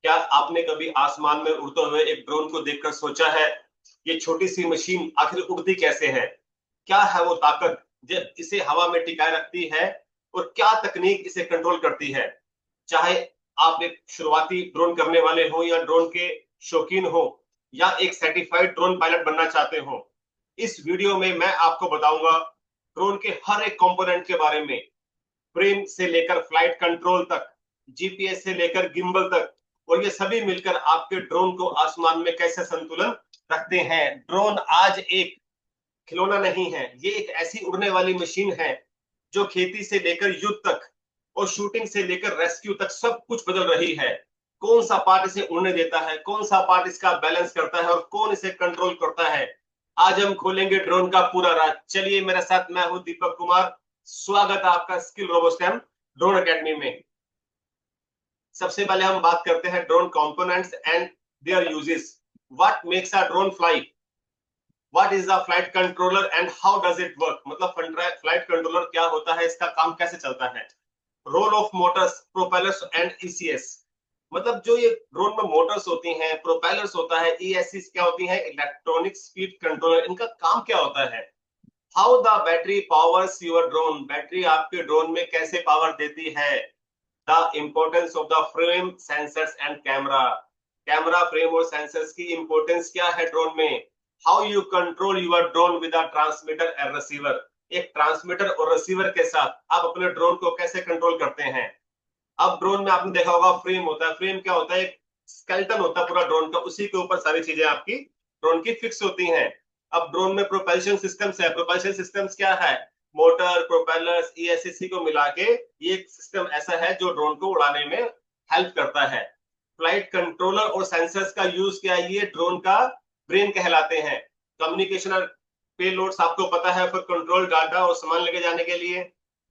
क्या आपने कभी आसमान में उड़ते हुए एक ड्रोन को देखकर सोचा है ये छोटी सी मशीन आखिर उड़ती कैसे है? क्या है वो ताकत जो इसे हवा में टिकाए रखती है और क्या तकनीक इसे कंट्रोल करती है? चाहे आप एक शुरुआती ड्रोन करने वाले हो या ड्रोन के शौकीन हो या एक सर्टिफाइड ड्रोन पायलट बनना चाहते हो, इस वीडियो में मैं आपको बताऊंगा ड्रोन के हर एक कंपोनेंट के बारे में। फ्रेम से लेकर फ्लाइट कंट्रोल तक, जीपीएस से लेकर गिम्बल तक, और ये सभी मिलकर आपके ड्रोन को आसमान में कैसे संतुलन रखते हैं। ड्रोन आज एक खिलौना नहीं है, ये एक ऐसी उड़ने वाली मशीन है जो खेती से लेकर युद्ध तक और शूटिंग से लेकर रेस्क्यू तक सब कुछ बदल रही है। कौन सा पार्ट इसे उड़ने देता है, कौन सा पार्ट इसका बैलेंस करता है और कौन इसे कंट्रोल करता है, आज हम खोलेंगे ड्रोन का पूरा राज। चलिए मेरे साथ, मैं हूं दीपक कुमार। स्वागत है आपका स्किल रोबोस्टेम ड्रोन एकेडमी में। सबसे पहले हम बात करते हैं drone components and their uses. What makes a drone fly, what is the flight controller and how does it work. मतलब फ्लाइट कंट्रोलर क्या होता है, इसका काम कैसे चलता है। Role of motors, propellers and ECS. मतलब जो ये ड्रोन में मोटर्स होती हैं, प्रोपेलर्स होता है, ईएससी क्या होती है, इलेक्ट्रॉनिक स्पीड कंट्रोलर, इनका काम क्या होता है। How the battery powers your drone, battery आपके ड्रोन में कैसे पावर देती है। The importance of the frame, sensors and camera, camera, frame और सेंसर्स की इंपॉर्टेंस क्या है ड्रोन में। How you control your drone with a transmitter and receiver, एक ट्रांसमीटर और रिसीवर के साथ आप अपने ड्रोन को कैसे कंट्रोल करते हैं। अब ड्रोन में आपने देखा होगा फ्रेम होता है, फ्रेम क्या होता है, एक स्केलेटन होता है पूरा ड्रोन का, उसी के ऊपर सारी चीजें आपकी ड्रोन की फिक्स होती हैं। अब ड्रोन में प्रोपल्शन सिस्टम्स है, प्रोपल्शन सिस्टम्स क्या है, मोटर, प्रोपेलर्स, ईएससी को मिला के ये एक सिस्टम ऐसा है जो ड्रोन को उड़ाने में हेल्प करता है। फ्लाइट कंट्रोलर और सेंसर्स का यूज क्या है, ये ड्रोन का ब्रेन कहलाते हैं। कम्युनिकेशन और पेलोड्स आपको पता है, फॉर कंट्रोल डाटा और सामान लेके जाने के लिए।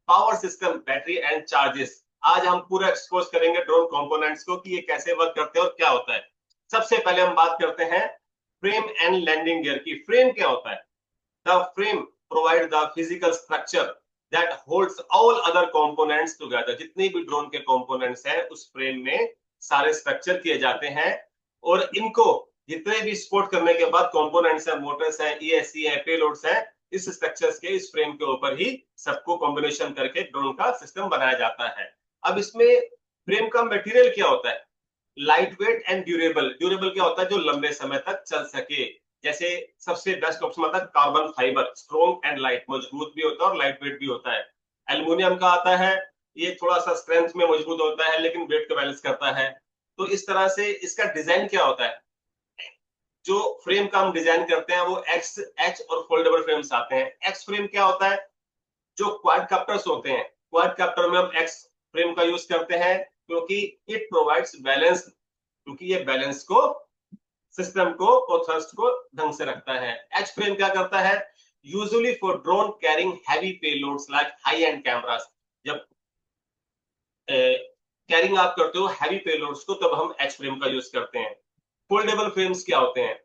Power system, battery and charges. आज हम पूरा एक्सपोज करेंगे ड्रोन कंपोनेंट्स को कि ये कैसे वर्क करते हैं और क्या होता है। सबसे पहले हम बात करते हैं फ्रेम एंड लैंडिंग गियर की। फ्रेम क्या होता है, the frame provide the physical structure that holds all other components together. जितने भी ड्रोन के कंपोनेंट्स हैं उस फ्रेम में सारे स्ट्रक्चर किए जाते हैं, और इनको जितने भी सपोर्ट करने के बाद कंपोनेंट्स है, मोटर्स है, ईएससी है, पेलोड्स है, इस स्ट्रक्चर्स के, इस फ्रेम के ऊपर ही सबको कॉम्बिनेशन करके ड्रोन का सिस्टम बनाया जाता है। अब इसमें फ्रेम का मटेरियल क्या होता है, light weight and durable. Durable क्या होता है, जो लंबे समय तक चल सके। जैसे सबसे बेस्ट ऑप्शन आता है carbon fibre, strong and light, मजबूत भी होता है और लाइट वेट भी होता है। एल्युमिनियम का आता है, ये थोड़ा सा स्ट्रेंथ में मजबूत होता है लेकिन वेट को बैलेंस करता है। तो इस तरह से इसका डिजाइन क्या होता है, जो फ्रेम का हम डिजाइन करते हैं वो एक्स, एच और फोल्डेबल फ्रेम्स आते हैं। एक्स फ्रेम क्या होता है, जो क्वाडकॉप्टर्स होते हैं, क्वाडकॉप्टर में हम एक्स फ्रेम का यूज करते हैं क्योंकि इट प्रोवाइड्स बैलेंस, क्योंकि ये बैलेंस को, सिस्टम को और थ्रस्ट को ढंग से रखता है। एच फ्रेम क्या करता है, usually for drone carrying heavy payloads like high and cameras. जब कैरिंग आप करते हो हैवी पेलोड्स को, तब हम एच फ्रेम का यूज करते हैं। फोल्डेबल फ्रेम्स क्या होते हैं,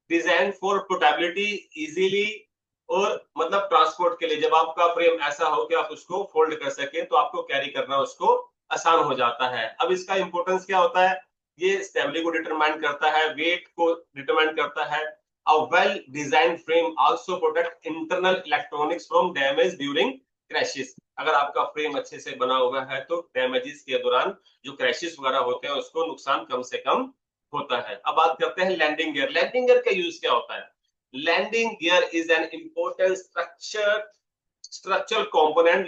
डिजाइन फॉर पोर्टेबिलिटी, इजीली, और मतलब ट्रांसपोर्ट के लिए, जब आपका फ्रेम ऐसा हो कि आप उसको फोल्ड कर सके तो आपको कैरी करना उसको आसान हो जाता है। अब इसका इंपॉर्टेंस क्या होता है, ये स्टेबिलिटी को डिटरमाइन करता है, वेट को डिटरमाइन करता है। A well designed frame also protect internal electronics from damage during crashes। अगर आपका फ्रेम अच्छे से बना हुआ है तो डैमेजेस के दौरान जो क्रैशेस वगैरह होते हैं उसको नुकसान कम से कम होता है। अब बात करते हैं लैंडिंग गियर। लैंडिंग गियर का यूज क्या होता है, landing gear is an important structural component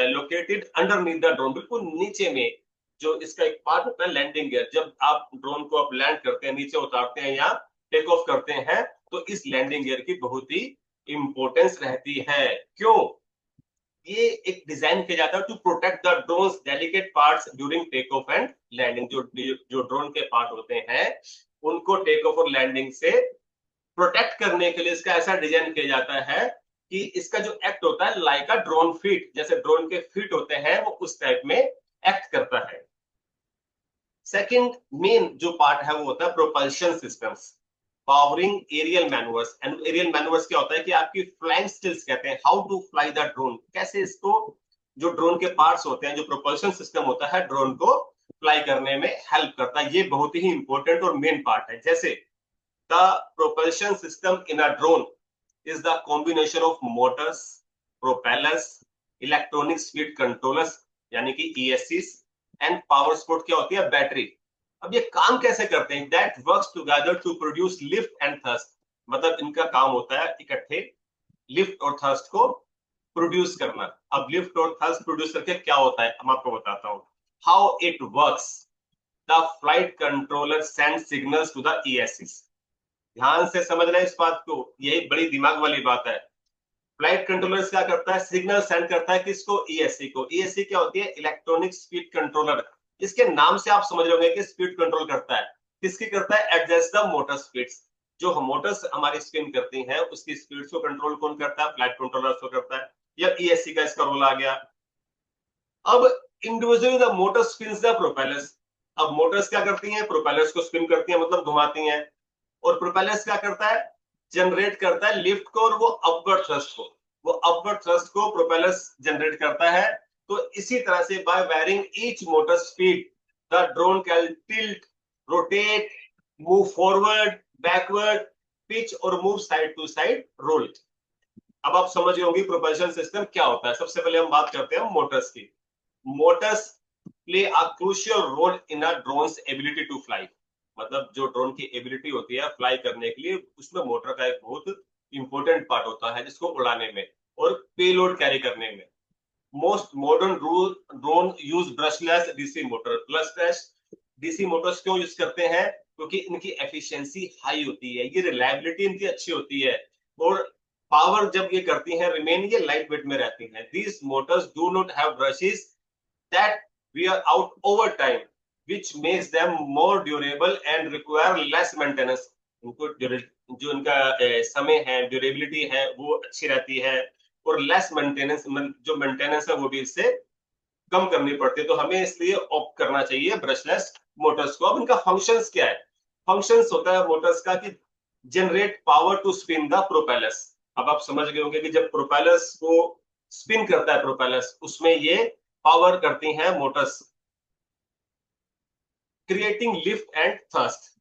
located underneath the drone. बिल्कुल नीचे में जो इसका एक पार्ट होता है लैंडिंग गियर, जब आप ड्रोन को आप लैंड करते हैं, नीचे उतारते हैं या टेक ऑफ करते हैं, तो इस लैंडिंग गियर की बहुत ही इंपॉर्टेंस रहती है। क्यों, ये एक डिजाइन किया जाता है to protect the drone's delicate parts during take off and landing. जो ड्रोन के पार्ट होते हैं उनको टेक ऑफ और लैंडिंग से प्रोटेक्ट करने के लिए इसका ऐसा डिजाइन किया जाता है कि इसका जो एक्ट होता है लाइक अ ड्रोन फीट, जैसे ड्रोन के फीट होते हैं वो उस टाइप में एक्ट करता है। सेकंड मेन जो पार्ट है वो होता है propulsion systems, powering aerial manoeuvres. And aerial manoeuvres क्या होता है कि आपकी फ्लाइंग स्किल्स कहते हैं, how to fly the drone, कैसे इसको, जो ड्रोन के पार्ट्स होते हैं, जो प्रोपल्शन सिस्टम होता है ड्रोन को फ्लाई करने में हेल्प करता है। ये बहुत ही इंपॉर्टेंट और मेन पार्ट है। जैसे the propulsion system in a drone is the combination of motors, propellers, electronic speed controllers यानी कि ईएससीस एंड पावर सपोर्ट क्या होती है, बैटरी। अब ये काम कैसे करते हैं, that works together to produce lift and thrust. मतलब इनका काम होता है इकट्ठे लिफ्ट और थ्रस्ट को प्रोड्यूस करना। अब लिफ्ट और थ्रस्ट प्रोड्यूस करके क्या होता है मैं आपको बताता हूँ how it works. The flight controller send signals to the ईएससीस। ध्यान से समझना इस बात को, यही बड़ी दिमाग वाली बात है। फ्लाइट कंट्रोलर क्या करता है, सिग्नल सेंड करता है किसको, ईएससी को। ईएससी क्या होती है, इलेक्ट्रॉनिक स्पीड कंट्रोलर। इसके नाम से आप समझ रहे होंगे कि स्पीड कंट्रोल करता है। किसकी करता है, एडजस्ट द मोटर स्पीड्स। जो मोटर्स हमारी स्पिन करती हैं उसकी स्पीड को कंट्रोल कौन करता है, फ्लाइट कंट्रोलर को करता है। या ईएससी का इसका रोल आ गया। अब individually the motor spins the propellers. अब मोटर्स क्या करती हैं, प्रोपेलर्स को स्पिन करती हैं मतलब घुमाती हैं। और प्रोपेलर्स क्या करता है, जनरेट करता है लिफ्ट को और वो अपवर्ड थ्रस्ट को। वो अपवर्ड थ्रस्ट को प्रोपेलर्स जनरेट करता है। तो इसी तरह से by varying each motor speed the drone can tilt, rotate, move forward, backward, pitch और move side to side, roll. अब आप समझ गए होंगे प्रोपल्शन सिस्टम क्या होता है। सबसे पहले हम बात करते हैं मोटर्स की। Motors play a crucial role in a drone's ability to fly. मतलब जो ड्रोन की एबिलिटी होती है फ्लाई करने के लिए, उसमें मोटर का एक बहुत इंपॉर्टेंट पार्ट होता है जिसको उड़ाने में और पेलोड कैरी करने में। Most modern drone use brushless DC motor. Brushless DC Motors क्यों यूज करते हैं, क्योंकि इनकी एफिशिएंसी हाई होती है, ये रिलायबिलिटी इनकी अच्छी होती है और पावर जब ये करती हैं रिमेन, ये लाइट वेट में रहती हैं। These Motors do not have brushes that wear out over time, which makes them more durable and require less maintenance. उनको जो इनका समय है, ड्यूरेबिलिटी है वो अच्छी रहती है और लेस मेंटेनेंस, जो मेंटेनेंस है वो भी इससे कम करनी पड़ती है। तो हमें इसलिए ऑप्ट करना चाहिए ब्रशलेस मोटर्स को। अब इनका फंक्शंस क्या है, फंक्शंस होता है मोटर्स का कि generate power to spin the propellers. अब आप समझ गए होंगे कि जब प्रोपेलर्स को स्पिन करता है प्रोपेलर्स, उसमें ये पावर करती हैं Motors. Creating lift and thrust.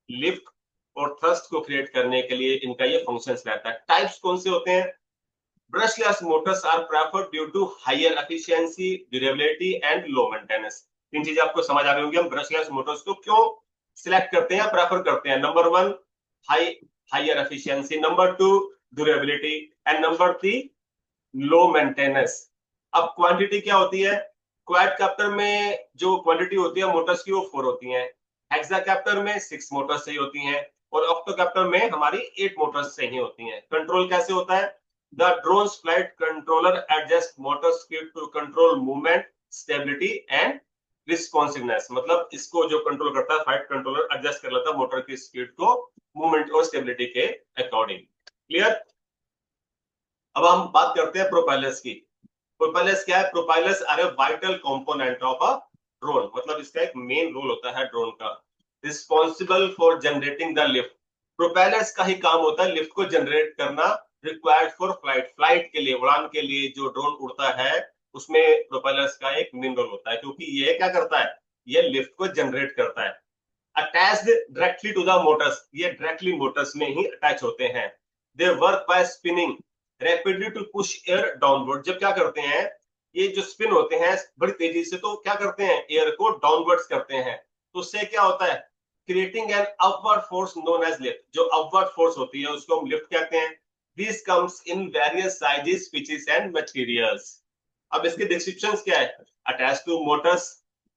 Lift और थ्रस्ट को क्रिएट करने के लिए इनका ये फंक्शंस रहता है। टाइप्स कौन से होते हैं, brushless motors are preferred due to higher efficiency, durability and low maintenance. तीन चीजें आपको समझ आ गई होंगी हम ब्रशलेस मोटर्स को क्यों सिलेक्ट करते हैं, प्रेफर करते हैं। Number 1 higher efficiency, number 2 durability and number 3 low maintenance. अब क्वांटिटी क्या होती है, क्वाडकॉप्टर में जो क्वांटिटी होती है मोटर्स की वो 4 होती हैं, हेक्साकॉप्टर में 6 मोटर्स चाहिए होती हैं और ऑक्टोकॉप्टर में हमारी 8 मोटर्स चाहिए होती हैं। कंट्रोल कैसे होता है, the drone's flight controller adjust motor speed to control movement, stability and responsiveness. मतलब इसको जो कंट्रोल करता है फ्लाइट कंट्रोलर एडजस्ट कर लेता है मोटर की स्पीड को मूवमेंट और स्टेबिलिटी के अकॉर्डिंग। क्लियर। अब हम बात करते हैं प्रोपेलर्स की। प्रोपेलर्स क्या है, propellers are a vital component of a drone. मतलब इसका एक मेन रोल होता है ड्रोन का, responsible for generating the lift. Propellers का ही काम होता है लिफ्ट को जनरेट करना, रिक्वायर्ड फॉर फ्लाइट। फ्लाइट के लिए, उड़ान के लिए जो ड्रोन उड़ता है उसमें प्रोपेलर्स का एक मेन रोल होता है, क्योंकि ये क्या करता है, ये लिफ्ट को जनरेट करता है। Attached directly to the motors, ये डायरेक्टली मोटर्स में ही अटैच होते हैं। They work by spinning rapidly to push air downward. जब क्या करते हैं, ये जो स्पिन होते हैं बड़ी तेजी से, तो क्या करते हैं, एयर को डाउनवर्ड्स करते हैं। तो उससे क्या होता है, creating an upward force known as lift. जो अपवर्ड फोर्स होती है उसको हम लिफ्ट कहते हैं। This comes in various sizes, pitches and materials. अब इसके डिस्क्रिप्शंस क्या है, attach to motors,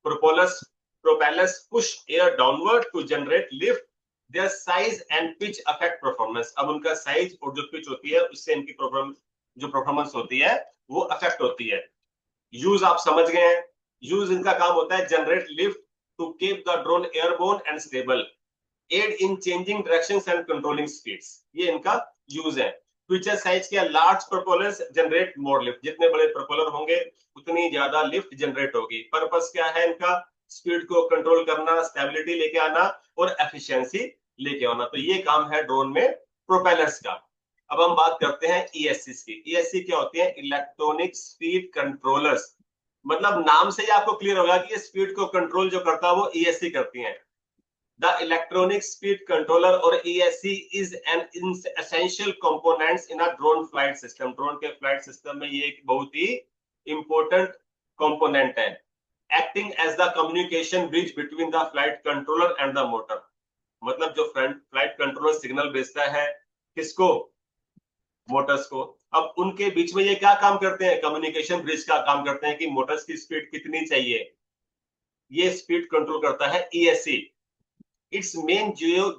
propellers propellers push air downward to generate lift, their size and pitch affect performance। अब उनका साइज और जो पिच होती है उससे इनकी जो परफॉर्मेंस होती है वो अफेक्ट होती है। यूज आप समझ गए हैं, यूज इनका काम होता है generate lift to keep the drone airborne and stable, aid in changing directions and controlling speeds. ये इनका यूज है। फीचर साइज क्या, large propellers generate more lift. जितने बड़े प्रोपेलर होंगे उतनी ज्यादा लिफ्ट जनरेट होगी। पर्पस क्या है इनका, स्पीड को कंट्रोल करना, स्टेबिलिटी लेके आना और एफिशिएंसी लेके आना। तो ये काम है ड्रोन में प्रोपेलर्स का। अब हम बात करते हैं ईएससी की। ईएससी क्या होती है, इलेक्ट्रॉनिक स्पीड कंट्रोलर्स। मतलब नाम से ही आपको क्लियर होगा कि ये स्पीड को कंट्रोल जो करता है वो ESC करती है। The electronic speed controller or ESC is an essential components in a drone flight system. Drone के फ्लाइट सिस्टम में ये एक बहुत ही इंपॉर्टेंट कंपोनेंट है। Acting as the communication bridge between the flight controller and the motor. मतलब जो flight controller signal भेजता है किसको, मोटर्स को, अब उनके बीच में ये क्या काम करते हैं, कम्युनिकेशन ब्रिज का काम करते हैं कि मोटर्स की स्पीड कितनी चाहिए, ये स्पीड कंट्रोल करता है ESC। Its main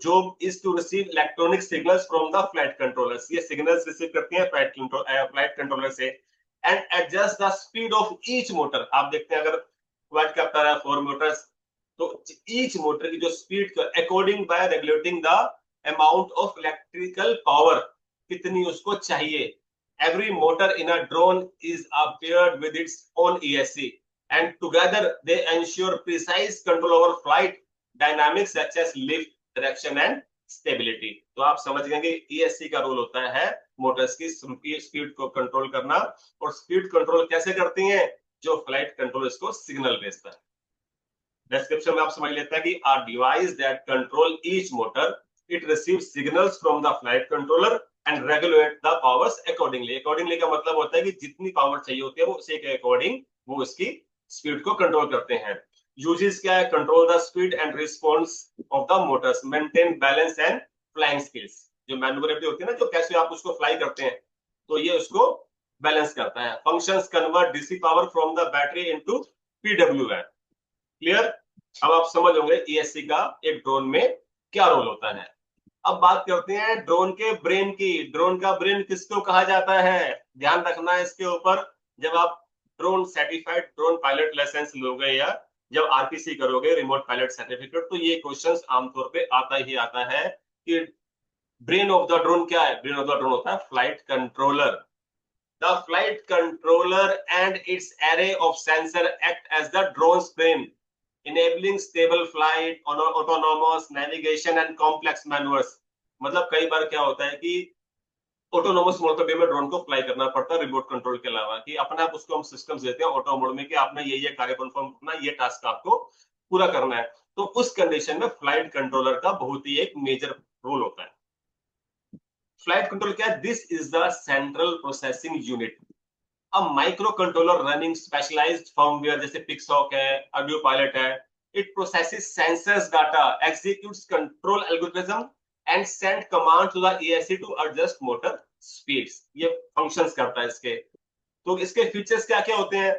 job is to receive electronic signals from the flight controllers. ये signals receive करती हैं flight controller से and adjust the speed of each motor. आप देखते हैं अगर quadcopter है 4 motors, तो each motor की जो speed according by regulating the amount of electrical power कितनी उसको चाहिए। Every motor in a drone is paired with its own ESC and together they ensure precise control over flight dynamics such as lift, direction and stability. तो आप समझ गए कि ESC का role होता है मोटर्स की स्पीड को कंट्रोल करना, और स्पीड कंट्रोल कैसे करती हैं, जो फ्लाइट कंट्रोल इसको सिग्नल भेजता है। डिस्क्रिप्शन में आप समझ लेते हैं कि are device that control each motor, it receives signals from the flight controller and regulate the powers accordingly. Accordingly का मतलब होता है कि जितनी पावर चाहिए होती है वो उसी के अकॉर्डिंग वो उसकी स्पीड को कंट्रोल करते हैं। यूजेस क्या है, control the speed and response of the Motors, maintain balance and flying skills. जो मैन्युवरेबिलिटी होती है ना, जो कैसे आप उसको फ्लाई करते हैं, तो ये उसको बैलेंस करता है। Functions convert DC power from the battery into PWM। Clear, अब आप समझ होंगे ESC का एक ड्रोन में क्या रोल होता है। अब बात करते हैं ड्रोन के ब्रेन की। ड्रोन का ब्रेन किसको कहा जाता है, ध्यान रखना है इसके ऊपर। जब आप drone certified drone pilot licence लोगे या जब RPC करोगे, रिमोट पायलट सर्टिफिकेट, तो ये क्वेश्चंस आमतौर पे आता ही आता है कि ब्रेन ऑफ द ड्रोन क्या है। ब्रेन ऑफ द ड्रोन होता है flight controller. The flight controller and its array of sensor act as the drone's brain, enabling stable flight, autonomous navigation and complex maneuvers। मतलब कई बार क्या होता है कि ऑटोनोमस मोड में ड्रोन को फ्लाई करना पड़ता है रिमोट कंट्रोल के अलावा, कि अपने आप उसको हम सिस्टम्स देते हैं ऑटो मोड में कि आपने ये कार्य परफॉर्म करना, ये टास्क आपको पूरा करना है। तो उस कंडीशन में फ्लाइट कंट्रोलर का बहुत ही एक मेजर रोल होता है। फ्लाइट कंट्रोल क्या है, this is the central processing unit, a micro controller running specialised firmware, जैसे पिक्सॉक है, ऑडियो पायलट है। It processes sensors data, executes control algorithm and send command to the ESC to adjust motor speeds. ये functions करता है इसके। तो इसके features क्या क्या होते हैं,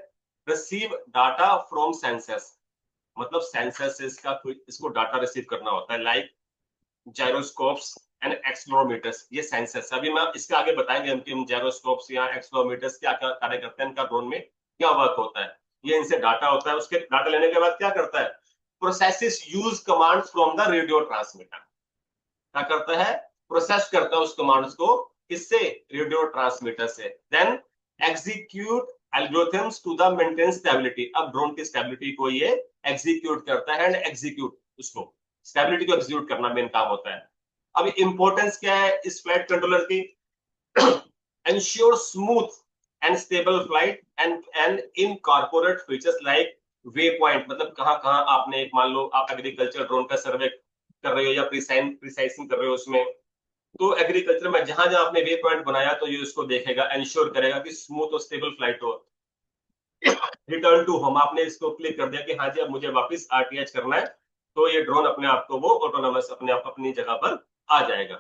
रिसीव डाटा फ्रॉम सेंसर्स, मतलब सेंसर से इसको डाटा रिसीव करना होता है, लाइक जायरोस्कोप्स एंड एक्सलोमीटर्स। ये सेंसर्स, अभी मैं इसके आगे बताएंगे हम कि हम जायरोस्कोप्स या एक्सलोमीटर्स क्या क्या कार्य करते हैं, इनका ड्रोन में क्या वर्क होता है। ये इनसे डाटा होता है, उसके डाटा लेने के बाद क्या करता है, processes use commands from the radio transmitter. क्या करता है, प्रोसेस करता है उस कमांड्स को, किससे, रेडियो ट्रांसमीटर से। Then execute algorithms to the maintain stability. अब ड्रोन की स्टेबिलिटी को ये एग्जीक्यूट करता है, एंड एग्जीक्यूट उसको स्टेबिलिटी को एग्जीक्यूट करना मेन काम होता है। अब इंपॉर्टेंस क्या है इस फ्लाइट कंट्रोलर की, ensure smooth and stable flight and incorporate features like waypoint, मतलब कहां आपने, मान लो आप एग्रीकल्चर ड्रोन का सर्वे कर रहे हो या प्रिसाइजिंग कर रहे हो उसमें, तो एग्रीकल्चर में जहां जहां आपने वे पॉइंट बनाया तो ये उसको देखेगा, एंश्योर करेगा कि स्मूथ और स्टेबल फ्लाइट हो। रिटर्न टू होम, आपने इसको क्लिक कर दिया कि हाँ जी अब मुझे वापस RTH करना है, तो ये ड्रोन अपने आप को वो ऑटोनोमस अपने आप अपनी जगह पर आ जाएगा।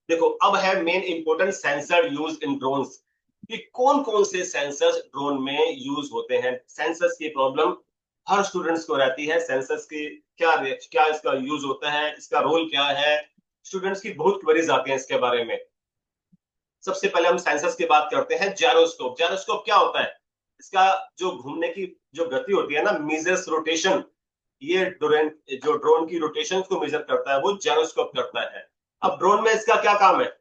देखो अब है main important sensor use in drones, कि कौन कौन से सेंसर्स ड्रोन में यूज होते हैं। सेंसर्स की प्रॉब्लम हर स्टूडेंट्स को रहती है, सेंसर्स की क्या इसका यूज होता है, इसका रोल क्या है, स्टूडेंट्स की बहुत क्वेरीज आती हैं इसके बारे में। सबसे पहले हम सेंसर्स की बात करते हैं। जायरोस्कोप, जायरोस्कोप क्या होता है, इसका जो घूमने की जो गति होती है ना, मेजर्स रोटेशन, ये जो ड्रोन की रोटेशन को मेजर करता है वो जायरोस्कोप करता है। अब ड्रोन में इसका क्या काम है,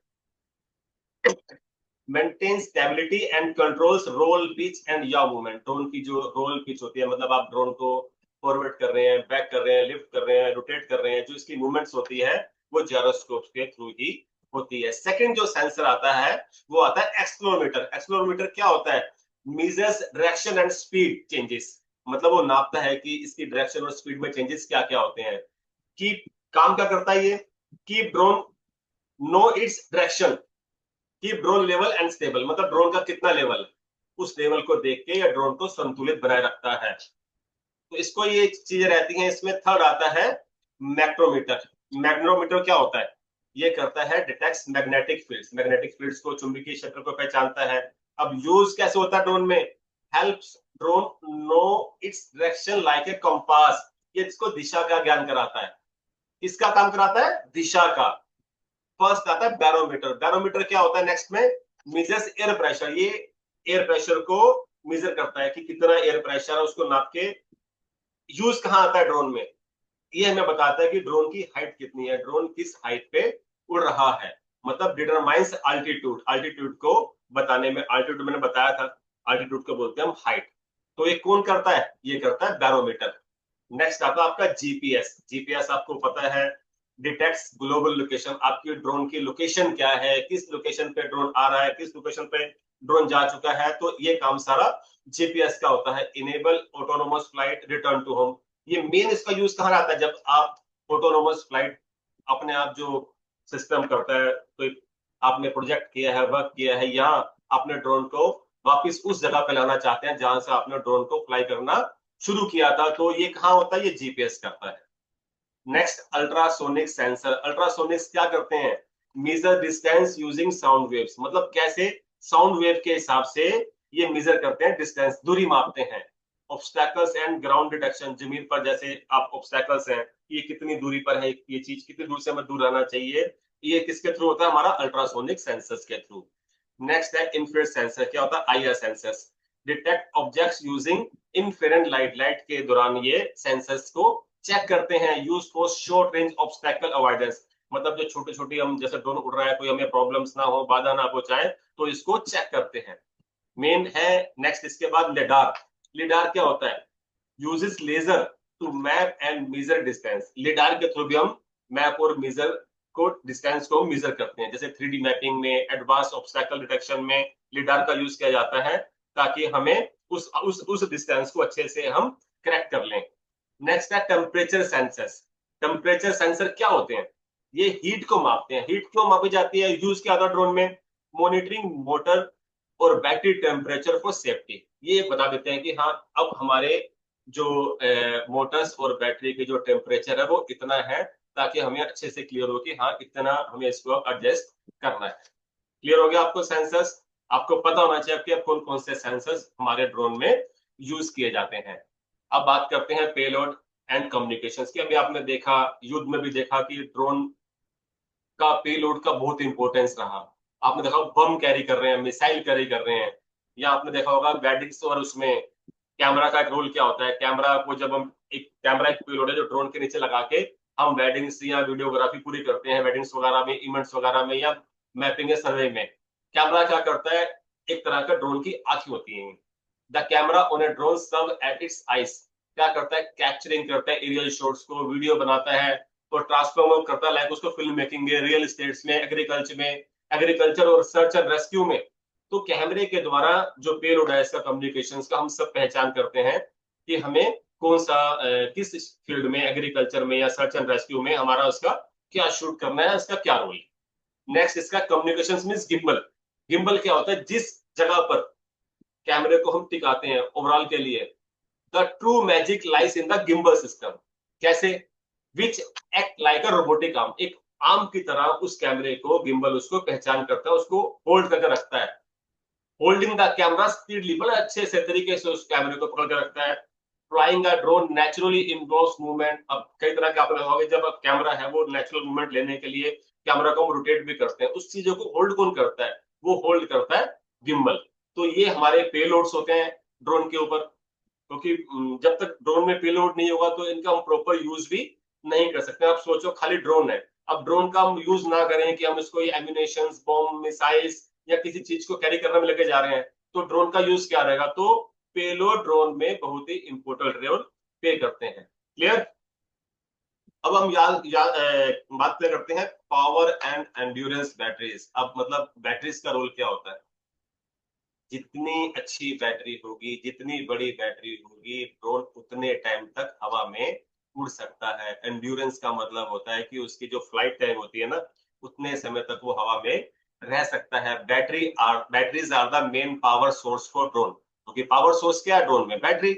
maintain stability and controls roll pitch and yaw movement. Drone की जो रोल पिच होती है, मतलब आप ड्रोन को फॉरवर्ड कर रहे हैं, बैक कर रहे हैं, लिफ्ट कर रहे हैं, रोटेट कर रहे हैं, जो इसकी मूवमेंट्स होती है वो जायरोस्कोप के थ्रू ही होती है। सेकंड जो सेंसर आता है वो आता है एक्सप्लोरोमीटर। एक्सप्लोरोमीटर क्या होता है, measures direction and speed changes, मतलब वो नापता है कि इसकी डायरेक्शन और स्पीड में चेंजेस क्या क्या होते हैं। कि काम क्या करता है ये, कि ड्रोन नो इट्स डायरेक्शन, कि ड्रोन लेवल एंड स्टेबल, मतलब ड्रोन का कितना लेवल है उस लेवल को देख के या ड्रोन को संतुलित बनाए रखता है। तो इसको ये चीजें रहती हैं। इसमें थर्ड आता है मैक्रोमीटर। मैग्नेटोमीटर क्या होता है, ये करता है detects magnetic fields, magnetic fields को, चुंबकीय क्षेत्र को पहचानता है। अब यूज कैसे होता है ड्रोन में, helps drone know its direction like a compass, ये इसको दिशा का ज्ञान कराता है। किसका काम कराता है, दिशा का। फर्स्ट आता है बैरोमीटर। बैरोमीटर क्या होता है नेक्स्ट में, मेजर्स एयर प्रेशर, ये एयर प्रेशर को मेजर करता है कि कितना एयर प्रेशर है, उसको नाप के यूज कहाँ आता है ड्रोन में, ये हमें बताता है कि ड्रोन की हाइट कितनी है, ड्रोन किस हाइट पे उड़ रहा है, मतलब डिटरमाइंस अल्टीट्यूड। अल्टीट्यूड को बताने में, अल्टीट्यूड मैंने बताया था, अल्टीट्यूड को बोलते हैं हम हाइट। तो ये कौन करता है, ये करता है बैरोमीटर। नेक्स्ट आता है आपका जीपीएस। जीपीएस आपको पता है डिटेक्ट्स ग्लोबल लोकेशन, आपकी ड्रोन की लोकेशन क्या है, किस लोकेशन पे ड्रोन आ रहा है, किस लोकेशन पे ड्रोन जा चुका है। तो ये काम सारा जीपीएस का होता है। Enable autonomous flight return to home, ये मेन इसका यूज कहाँ आता है, जब आप ऑटोनोमस फ्लाइट अपने आप जो सिस्टम करता है, तो आपने प्रोजेक्ट किया है, वर्क किया है, या अपने ड्रोन को वापस उस जगह पे लाना चाहते हैं जहां से आपने ड्रोन को फ्लाई करना शुरू किया था, तो ये कहाँ होता है, ये जीपीएस करता है। Next ultrasonic sensor. अल्ट्रासोनिक्स क्या करते हैं, major distance using sound waves, मतलब कैसे साउंड वेव के हिसाब से ये मेजर करते हैं, डिस्टेंस, दूरी मापते हैं। ऑब्स्टैकल्स एंड ग्राउंड डिटेक्शन, जमीन पर जैसे आप ऑब्स्टैकल्स हैं, ये कितनी दूरी पर है, ये चीज कितनी दूर से हमें दूर रहना चाहिए, ये किसके थ्रू होता है, हमारा अल्ट्रासोनिक सेंसर्स के थ्रू। नेक्स्ट है इंफ्रारेड सेंसर। क्या होता है, IR sensors, detect objects using infrared light. Light के दौरान ये सेंसर्स को चेक करते हैं। Use for short range obstacle avoidance, मतलब जो छोटे छोटे हम जैसे ड्रोन उड़ रहा है, कोई हमें प्रॉब्लम्स ना हो, बाधा ना पहुंचाए, तो इसको चेक करते हैं। मेन है। नेक्स्ट इसके बाद लिडार। लिडार क्या होता है, uses laser to map and measure distance. Lidar के थ्रू भी हम मैप और मेजर को, डिस्टेंस को मेजर करते हैं। जैसे 3D मैपिंग में, एडवांस ऑब्स्टैकल डिटेक्शन में लिडार का यूज किया जाता है, ताकि हमें उस डिस्टेंस को अच्छे से हम क्रैक कर लें। नेक्स्ट है टेम्परेचर सेंसर्स। टेम्परेचर सेंसर क्या होते हैं, ये हीट को मापते हैं। हीट क्यों मापी जाती है, यूज किया था ड्रोन में, मॉनिटरिंग मोटर और बैटरी टेम्परेचर फॉर सेफ्टी। ये बता देते हैं कि हाँ अब हमारे जो मोटर्स और बैटरी के जो टेम्परेचर है वो इतना है, ताकि हमें अच्छे से क्लियर हो कि हाँ इतना हमें इसको एडजस्ट करना है। क्लियर हो गया आपको सेंसर्स, आपको पता होना चाहिए कि कौन कौन से सेंसर्स हमारे ड्रोन में यूज किए जाते हैं। अब बात करते हैं पेलोड एंड कम्युनिकेशंस की। अभी आपने देखा, युद्ध में भी देखा कि ड्रोन का पेलोड का बहुत इंपॉर्टेंस रहा। आपने देखा बम कैरी कर रहे हैं, मिसाइल कैरी कर रहे हैं, या आपने देखा होगा वेडिंग्स और उसमें कैमरा का एक रोल क्या होता है। कैमरा को जब हम, एक कैमरा एक पेलोड है जो ड्रोन के नीचे लगा के हम वेडिंग्स या वीडियोग्राफी पूरी करते हैं, वेडिंग्स वगैरह में, इवेंट्स वगैरह में, या मैपिंग या सर्वे में। कैमरा क्या करता है, एक तरह का ड्रोन की आंखें होती है। The camera on a drone serve at its eyes, क्या करता है, कैप्चरिंग करता है एरियल शॉट्स को, वीडियो बनाता है और ट्रांसफॉर्म करता है, लाइक उसको फिल्म मेकिंग में, रियल एस्टेट्स में, एग्रीकल्चर में, एग्रीकल्चर और सर्च एंड रेस्क्यू में। तो कैमरे के द्वारा जो पेलोड है इसका, कम्युनिकेशंस का, हम सब पहचान करते हैं कि हमें कौन सा किस फील्ड में, एग्रीकल्चर में या सर्च एंड रेस्क्यू में हमारा उसका क्या शूट करना है, इसका क्या रोल। नेक्स्ट इसका कम्युनिकेशंस मींस गिम्बल। गिम्बल क्या होता है, जिस जगह पर कैमरे को हम टिकाते हैं ओवरऑल के लिए, the true magic lies in the gimbal system. कैसे, which act like a robotic arm, एक आर्म की तरह उस कैमरे को गिम्बल उसको पहचान करता है, उसको होल्ड करके रखता है। होल्डिंग द कैमरा स्पीडली, बड़े अच्छे से तरीके से उस कैमरे को पकड़ कर रखता है। Flying a drone naturally involves movement. अब कई तरह के आपने होगा, जब कैमरा है वो नेचुरल मूवमेंट लेने के लिए कैमरा को हम रोटेट भी करते हैं, उस चीजों को होल्ड कौन करता है, वो होल्ड करता है गिम्बल। तो ये हमारे पेलोड्स होते हैं ड्रोन के ऊपर, क्योंकि जब तक ड्रोन में पेलोड नहीं होगा तो इनका हम प्रॉपर यूज भी नहीं कर सकते। आप सोचो खाली ड्रोन है, अब ड्रोन का हम यूज ना करें कि हम इसको एम्यूनेशन, बॉम्ब, मिसाइल्स या किसी चीज को कैरी करने में लेके जा रहे हैं, तो ड्रोन का यूज क्या रहेगा। तो पेलोड ड्रोन में बहुत ही इंपॉर्टेंट रोल पे करते हैं। क्लियर। अब हम बात प्ले करते हैं पावर एंड एंड्योरेंस बैटरीज। अब मतलब बैटरीज का रोल क्या होता है। जितनी अच्छी बैटरी होगी, जितनी बड़ी बैटरी होगी, ड्रोन उतने टाइम तक हवा में उड़ सकता है। एंड्योरेंस का मतलब होता है कि उसकी जो फ्लाइट टाइम होती है ना, उतने समय तक वो हवा में रह सकता है। Batteries are the main power source for drone, क्योंकि पावर सोर्स क्या है ड्रोन में? Battery.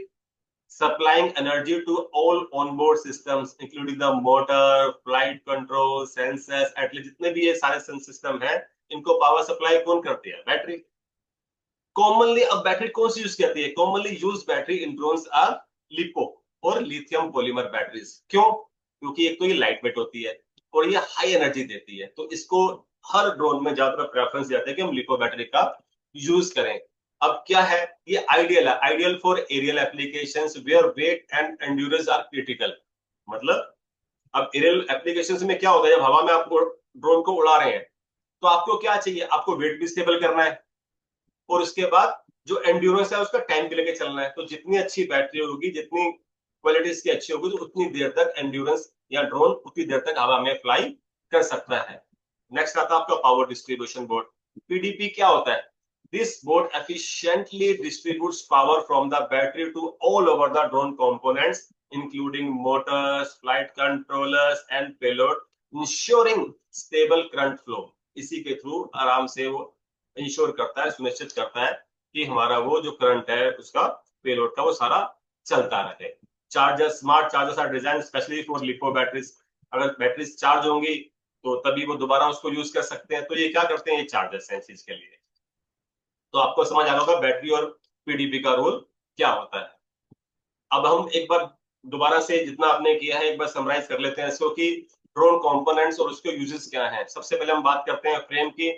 Supplying energy to all onboard systems including the motor, flight control, sensors, at least जितने भी ये सारे सिस्टम है, इनको पावर सप्लाई कौन करती है? बैटरी। कॉमनली अब बैटरी कौन सी यूज करती है? Commonly use battery in drones are lipo और लिथियम पॉलीमर बैटरीज। क्यों? क्योंकि एक तो ये लाइट वेट होती है और ये हाई एनर्जी देती है, तो इसको हर ड्रोन में ज्यादातर प्रेफरेंस जाता है कि हम लिपो बैटरी का यूज करें। अब क्या है, ये आइडियल है, ideal for aerial applications where weight and endurance are critical. मतलब अब एरियल एप्लीकेशंस में क्या होता है, जब हवा में आपको ड्रोन को उड़ा रहे हैं, तो आपको क्या चाहिए? आपको वेट भी स्टेबल करना है और उसके बाद जो एंड्योरेंस है उसका टाइम भी लेके चलना है। तो जितनी अच्छी बैटरी होगी, जितनी क्वालिटी इसकी अच्छी होगी, तो उतनी देर तक एंड्योरेंस या ड्रोन उतनी देर तक हवा में फ्लाई कर सकता है। नेक्स्ट आता है आपका पावर डिस्ट्रीब्यूशन बोर्ड। पीडीपी क्या होता है? This board efficiently distributes power from the battery to all over the drone components including motors, flight controllers and payload, ensuring stable current flow. इसी के थ्रू आराम से वो इंश्योर करता है, सुनिश्चित करता है कि हमारा वो जो करंट है उसका, पेलोड का, वो सारा चलता रहे। Chargers, smart chargers are design specially for lipo batteries. अगर बैटरीज चार्ज होंगी तो तभी वो दोबारा उसको यूज कर सकते हैं। तो ये क्या करते हैं, ये चार्जर्स हैं इस चीज के लिए। तो आपको समझ आ रहा होगा बैटरी और पीडीपी का रोल क्या होता है। अब हम एक बार दोबारा से जितना आपने किया है एक बार समराइज कर लेते हैं इसको कि ड्रोन कंपोनेंट्स और उसके यूजेस क्या हैं। सबसे पहले हम बात करते हैं फ्रेम की।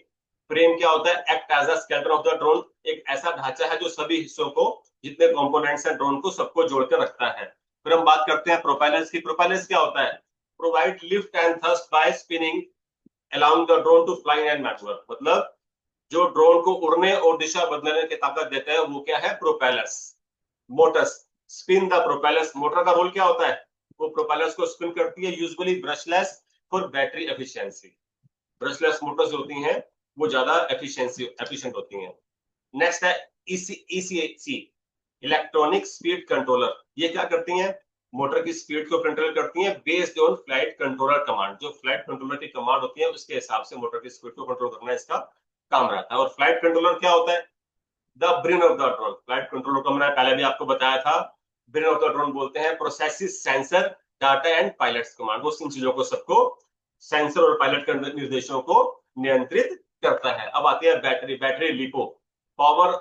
फ्रेम क्या होता है? Act as a skeleton of the drone. एक ऐसा ढांचा है जो सभी हिस्सों को, जितने कंपोनेंट्स हैं ड्रोन को, सबको जोड़कर रखता है। फिर हम बात करते हैं प्रोपेलर्स की। प्रोपेलर्स क्या होता है? Provide lift and thrust by spinning allowing the drone to fly and manoeuvre. मतलब जो ड्रोन को उड़ने और दिशा बदलने की ताकत देता है वो क्या है? Propellers. Motors spin the propellers. Motor का रोल क्या होता है? वो प्रोपेलर्स को स्पिन करती है, usually brushless for battery efficiency. Brushless Motors होती हैं वो ज्यादा एफिशिएंट होती हैं। नेक्स्ट है ईसीसी, इलेक्ट्रॉनिक स्पीड कंट्रोलर। ये क्या करती हैं? मोटर की स्पीड को कंट्रोल करती हैं based on flight controller command. जो फ्लाइट कंट्रोलर की कमांड होती है उसके हिसाब से मोटर की स्पीड को कंट्रोल करना इसका काम रहता है। और फ्लाइट कंट्रोलर क्या होता है? The brain of the drone. Flight controller को मैंने पहले भी आपको बताया था, ब्रेन ऑफ द ड्रोन बोलते हैं। Processes sensor data and pilots command. वो इन चीजों को सबको, सेंसर और पायलट के निर्देशों को नियंत्रित करता है। अब आती है battery. Battery lipo power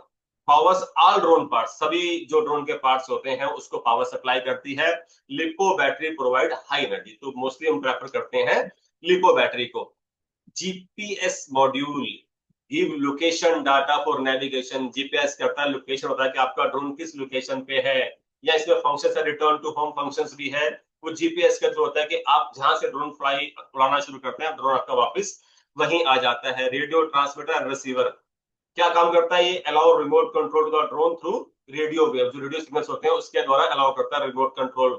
powers all drone parts. सभी जो ड्रोन के पार्ट्स होते हैं उसको पावर सप्लाई करती है। Lipo battery provide high energy, तो मोस्टली हम प्रेफर करते हैं लिपो बैटरी को। GPS module give location data for navigation. GPS करता है, लोकेशन होता है कि आपका ड्रोन किस लोकेशन पे है, या इसमें फंक्शन है रिटर्न टू होम फंक्शंस भी है। वो जीपीएस का जो होता है कि आप जहां से ड्रोन फ्लाई उड़ाना शुरू करते हैं, ड्रोन आपका वापस वहीं आ जाता है। रेडियो ट्रांसमीटर एंड रिसीवर क्या काम करता है? ये allow remote control the drone through radio wave. जो रेडियो सिग्नल्स होते हैं उसके द्वारा अलाउ करता है remote control.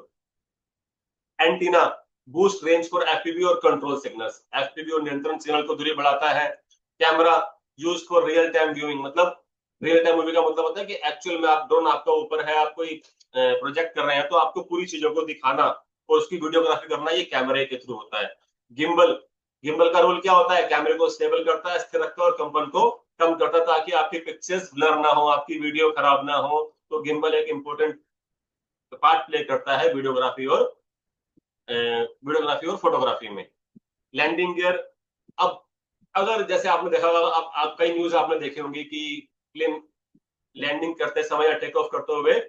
Antenna boost range for FPV और कंट्रोल सिग्नल्स। एफपीवी और नियंत्रण सिग्नल को दूरी बढ़ाता है। Camera use for real time viewing. मतलब रियल टाइम मूवी का मतलब होता है कि एक्चुअल में आप ड्रोन आपका ऊपर है, आप कोई प्रोजेक्ट कर रहे हैं, तो आपको पूरी चीजों को दिखाना और उसकी वीडियोग्राफी करना ये कैमरे के थ्रू होता है। गिम्बल। गिम्बल का रोल क्या होता है? कैमरे को स्टेबल करता है, स्थिर रखता है और कंपन को कम करता है ताकि आपकी पिक्चर्स ब्लर ना हो, आपकी वीडियो खराब ना हो। तो गिम्बल एक इंपॉर्टेंट पार्ट प्ले करता है वीडियोग्राफी और फोटोग्राफी में। Landing gear. अब अगर जैसे आपने देखा होगा, आप कई न्यूज आपने देखे होंगे कि प्लेन लैंडिंग करते समय या टेक ऑफ करते हुए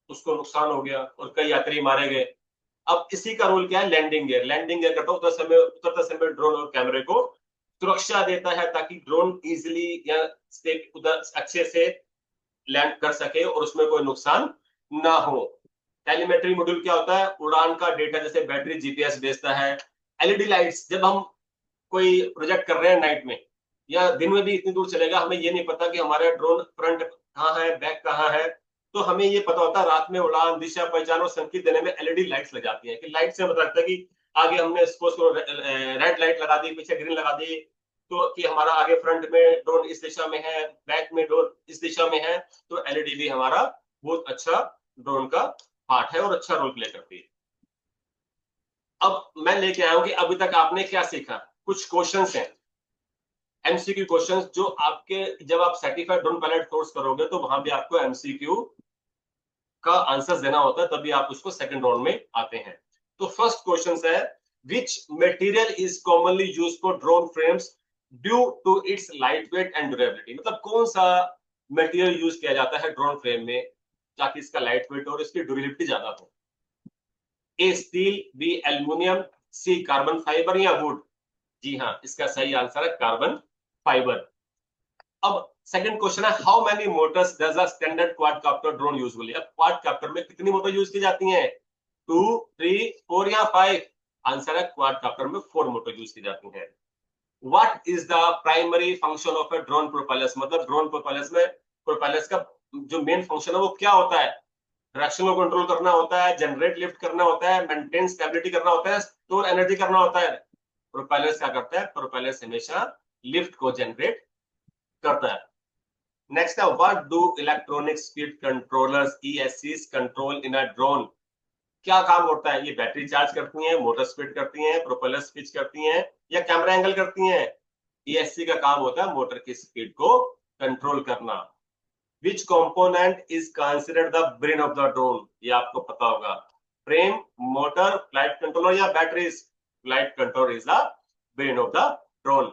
उसको नुकसान हो गया और कई यात्री मारे गए। अब इसी का रोल क्या है? Landing gear. लैंडिंग गियर करता उतरते समय ड्रोन और कैमरे को सुरक्षा देता है ताकि ड्रोन इजिली या उधर अच्छे से लैंड कर सके और उसमें कोई नुकसान ना हो। टेलीमेट्री मॉड्यूल क्या होता है? उड़ान का डेटा, जैसे बैटरी जीपीएस भेजता है। एलईडी लाइट्स, जब हम कोई प्रोजेक्ट कर रहे हैं नाइट में या दिन में भी इतनी दूर चलेगा, हमें ये नहीं पता कि हमारा ड्रोन फ्रंट कहाँ है, बैक कहाँ है, तो हमें ये पता होता है रात में उड़ान दिशा पहचान और संकेत देने में एलईडी लाइट्स लग जाती है। कि लाइट से पता लगता है कि आगे हमने इसको रेड लाइट लगा दी, पीछे ग्रीन लगा दी, तो कि हमारा आगे फ्रंट में ड्रोन इस दिशा में है, बैक में ड्रोन इस दिशा में है, तो एलईडी भी हमारा बहुत अच्छा ड्रोन का पार्ट है और अच्छा रोल प्ले करती है। अब मैं लेके आया हूं कि अभी तक आपने क्या सीखा। कुछ क्वेश्चंस हैं, एमसीक्यू क्वेश्चंस, जो आपके जब आप सर्टिफाइड ड्रोन पायलट कोर्स करोगे तो वहां भी आपको एमसीक्यू का आंसर देना होता है, तभी आप उसको सेकंड राउंड में आते हैं। तो फर्स्ट क्वेश्चन है, which material is commonly used for drone frames due to its light weight and durability. मतलब कौन सा मटेरियल यूज किया जाता है ड्रोन फ्रेम में ताकि इसका लाइट वेट और इसकी ड्यूरेबिलिटी ज्यादा हो। ए स्टील, बी एल्यूमिनियम, सी कार्बन फाइबर या वुड। जी हाँ, इसका सही आंसर है कार्बन फाइबर। अब सेकंड क्वेश्चन है, how many Motors does a standard quadcopter drone usually. अब क्वाडकॉप्टर में कितनी मोटर यूज की जाती हैं, 2, 3, 4 या 5। आंसर है क्वाडकॉप्टर में 4 मोटर यूज की जाती हैं। What is the primary function of a drone propellers. मतलब ड्रोन प्रोपेलर्स में प्रोपेलर्स का जो मेन फंक्शन है वो क्या होता है। डायरेक्शन को कंट्रोल करना होता है, जनरेट लिफ्ट करना होता है, मेंटेन स्टेबिलिटी करना होता है, स्टोर एनर्जी करना होता है। प्रोपेलर्स क्या करता है, प्रोपेलर्स हमेशा लिफ्ट को जनरेट करता है। नेक्स्ट है, what do electronic speed controllers ESCs control in a drone. क्या काम होता है, ये बैटरी चार्ज करती हैं, मोटर स्पीड करती हैं, प्रोपेलर स्विच करती हैं या कैमरा एंगल करती हैं। ESC का काम होता है मोटर की स्पीड को कंट्रोल करना। Which component is considered the brain of the drone? ये आपको पता होगा। फ्रेम, मोटर, फ्लाइट कंट्रोलर या batteries. Flight controller is the brain of the drone.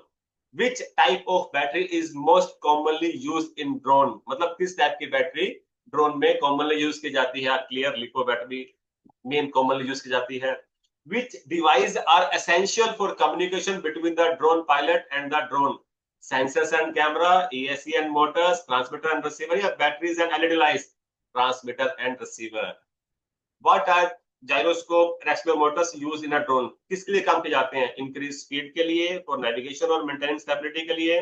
Which type of battery is most commonly used in drone? मतलब किस type की battery drone में commonly use की जाती है। Clear, lipo battery main commonly use की जाती है। Which device are essential for communication between the drone pilot and the drone? Sensors and camera, ESC and motors, transmitter and receiver या batteries and LED lights? Transmitter and receiver. What are gyroscope and accelerometers used in a drone? किसके लिए काम किए जाते हैं, increase speed के लिए, for navigation और मेंटेनेंस स्टेबिलिटी के लिए,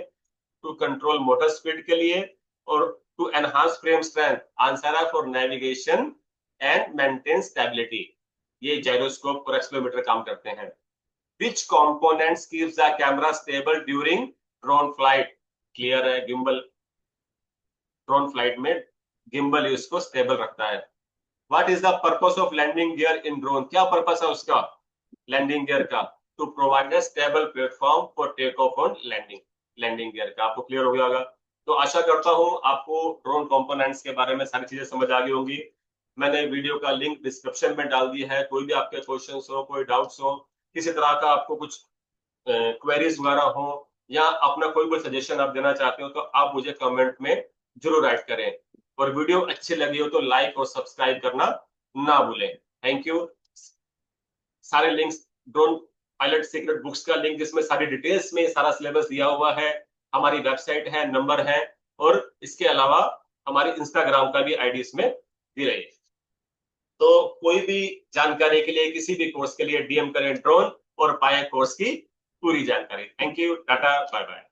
टू कंट्रोल मोटर स्पीड के लिए, और to enhance frame strength. Answer है for navigation and maintain stability. ये जायरोस्कोप और एक्सेलेरोमीटर काम करते हैं। Which components keeps the camera stable during drone flight? Clear है, गिम्बल। ड्रोन फ्लाइट में गिम्बल इसको स्टेबल रखता है। What is the purpose of landing gear in drone? क्या पर्पस है उसका लैंडिंग गियर का? To provide a stable platform for take off and landing. Landing gear का आपको क्लियर हो गया होगा। तो आशा करता हूं आपको ड्रोन कंपोनेंट्स के बारे में सारी चीजें समझ आ गई होंगी। मैंने वीडियो का लिंक डिस्क्रिप्शन में डाल दिया है। कोई भी आपके क्वेश्चंस हो, कोई डाउट्स हो, किसी तरह का आपको कुछ क्वेरीज वगैरह हो या अपना कोई भी सजेशन आप देना चाहते हो तो आप मुझे कमेंट में जरूर राइट करें। और वीडियो अच्छी लगी हो तो लाइक और सब्सक्राइब करना ना भूलें। Thank you. सारे links, drone pilot secret books का लिंक जिसमें सारी डिटेल्स में सारा सिलेबस दिया हुआ है, हमारी वेबसाइट है, नंबर है, और इसके अलावा हमारी इंस्टाग्राम का भी आईडी इसमें दी रही है। तो कोई भी जानकारी के लिए, किसी भी कोर्स के लिए DM करें ड्रोन और पाए कोर्स की पूरी जानकारी। Thank you, tata, bye bye.